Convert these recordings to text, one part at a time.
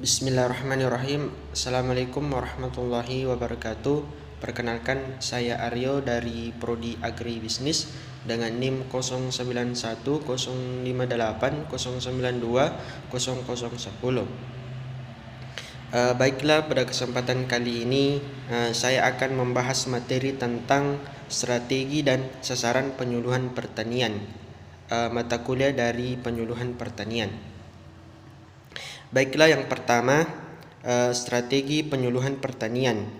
Bismillahirrahmanirrahim. Assalamualaikum warahmatullahi wabarakatuh. Perkenalkan, saya Aryo dari Prodi Agribisnis dengan NIM 09110580920010. Baiklah, pada kesempatan kali ini saya akan membahas materi tentang strategi dan sasaran penyuluhan pertanian, mata kuliah dari penyuluhan pertanian. Baiklah, yang pertama, strategi penyuluhan pertanian.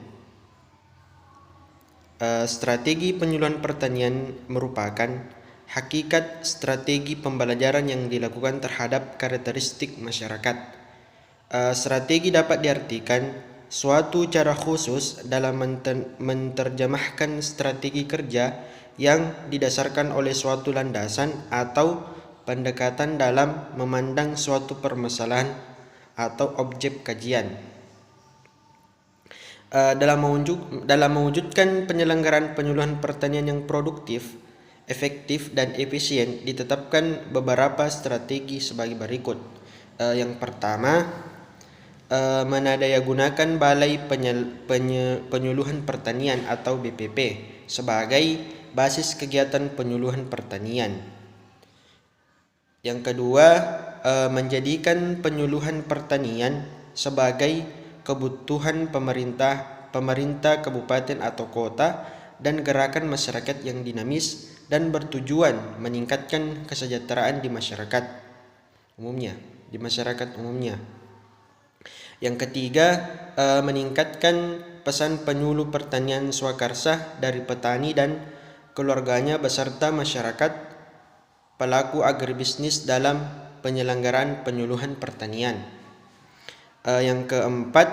Strategi penyuluhan pertanian merupakan hakikat strategi pembelajaran yang dilakukan terhadap karakteristik masyarakat. Strategi dapat diartikan suatu cara khusus dalam menerjemahkan strategi kerja yang didasarkan oleh suatu landasan atau pendekatan dalam memandang suatu permasalahan atau objek kajian. Dalam mewujudkan penyelenggaraan penyuluhan pertanian yang produktif, efektif, dan efisien, ditetapkan beberapa strategi sebagai berikut. Yang pertama, menadayagunakan Balai Penyuluhan Pertanian atau BPP sebagai basis kegiatan penyuluhan pertanian. Yang kedua, menjadikan penyuluhan pertanian sebagai kebutuhan pemerintah kabupaten atau kota dan gerakan masyarakat yang dinamis dan bertujuan meningkatkan kesejahteraan di masyarakat umumnya. Yang ketiga, meningkatkan pesan penyuluh pertanian swakarsa dari petani dan keluarganya beserta masyarakat pelaku agribisnis dalam penyelenggaraan penyuluhan pertanian. Yang keempat,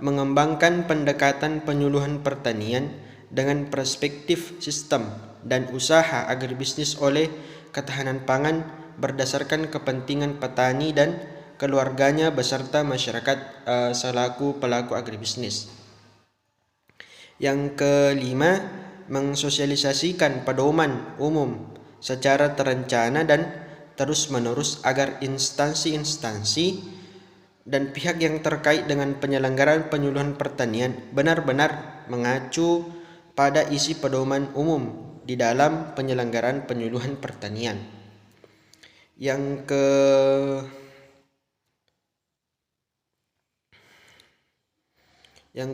mengembangkan pendekatan penyuluhan pertanian dengan perspektif sistem dan usaha agribisnis oleh ketahanan pangan berdasarkan kepentingan petani dan keluarganya beserta masyarakat selaku pelaku agribisnis. Yang kelima, mensosialisasikan pedoman umum secara terencana dan terus-menerus agar instansi-instansi dan pihak yang terkait dengan penyelenggaraan penyuluhan pertanian benar-benar mengacu pada isi pedoman umum di dalam penyelenggaraan penyuluhan pertanian. Yang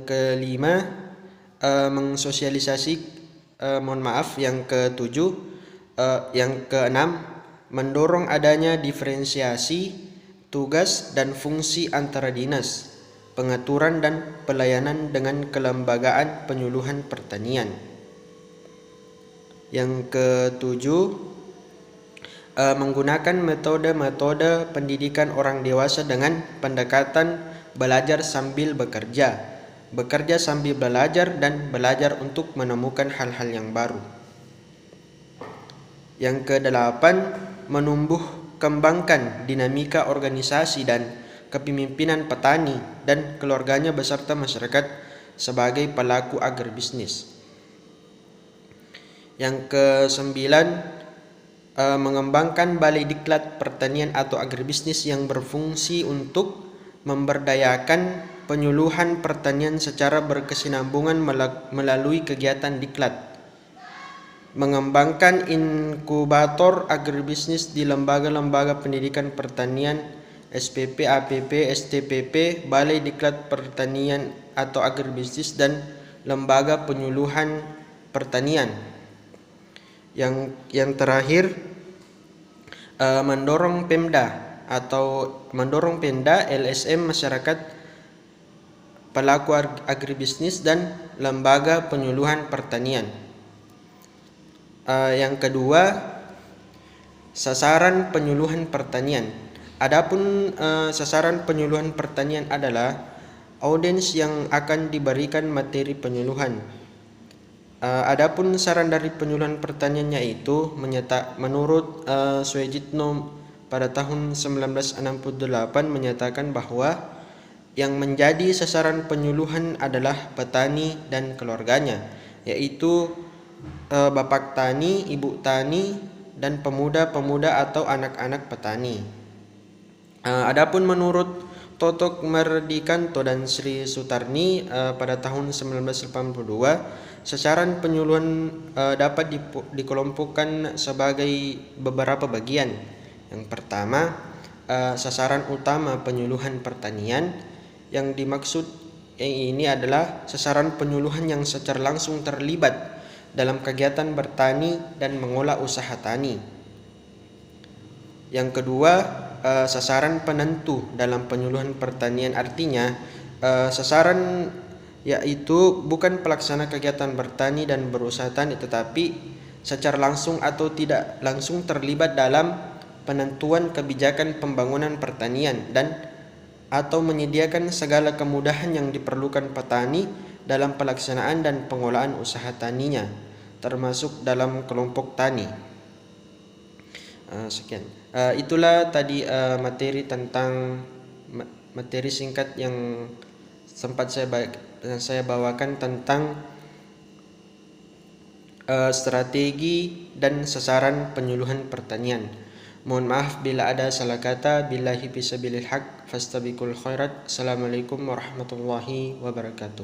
kelima, yang keenam, mendorong adanya diferensiasi tugas dan fungsi antara dinas, pengaturan dan pelayanan dengan kelembagaan penyuluhan pertanian. Yang ketujuh, menggunakan metode-metode pendidikan orang dewasa dengan pendekatan belajar sambil bekerja sambil belajar, dan belajar untuk menemukan hal-hal yang baru. Yang kedelapan, menumbuh kembangkan dinamika organisasi dan kepemimpinan petani dan keluarganya beserta masyarakat sebagai pelaku agribisnis. Yang kesembilan, mengembangkan balai diklat pertanian atau agribisnis yang berfungsi untuk memberdayakan penyuluhan pertanian secara berkesinambungan melalui kegiatan diklat. Mengembangkan inkubator agribisnis di lembaga-lembaga pendidikan pertanian, SPP, APP, STPP, Balai Diklat Pertanian atau Agribisnis, dan lembaga penyuluhan pertanian. Yang terakhir, mendorong Pemda, LSM, masyarakat, pelaku agribisnis, dan lembaga penyuluhan pertanian. Yang kedua, sasaran penyuluhan pertanian. Adapun sasaran penyuluhan pertanian adalah audiens yang akan diberikan materi penyuluhan. Adapun saran dari penyuluhan pertanian yaitu menurut Suejitno pada tahun 1968 menyatakan bahwa yang menjadi sasaran penyuluhan adalah petani dan keluarganya, yaitu bapak tani, ibu tani, dan pemuda-pemuda atau anak-anak petani. Adapun menurut Totok Mardikanto dan Sri Sutarni pada tahun 1982, sasaran penyuluhan dapat dikelompokkan sebagai beberapa bagian. Yang pertama, sasaran utama penyuluhan pertanian. Yang dimaksud ini adalah sasaran penyuluhan yang secara langsung terlibat dalam kegiatan bertani dan mengolah usaha tani. Yang kedua, sasaran penentu dalam penyuluhan pertanian, artinya sasaran yaitu bukan pelaksana kegiatan bertani dan berusaha tani, tetapi secara langsung atau tidak langsung terlibat dalam penentuan kebijakan pembangunan pertanian dan atau menyediakan segala kemudahan yang diperlukan petani dalam pelaksanaan dan pengolahan usaha taninya, termasuk dalam kelompok tani. Sekian. Itulah tadi materi singkat yang sempat saya bawakan tentang strategi dan sasaran penyuluhan pertanian. Mohon maaf bila ada salah kata. Billahi fisabilil haq fastabiqul khairat. Assalamualaikum warahmatullahi wabarakatuh.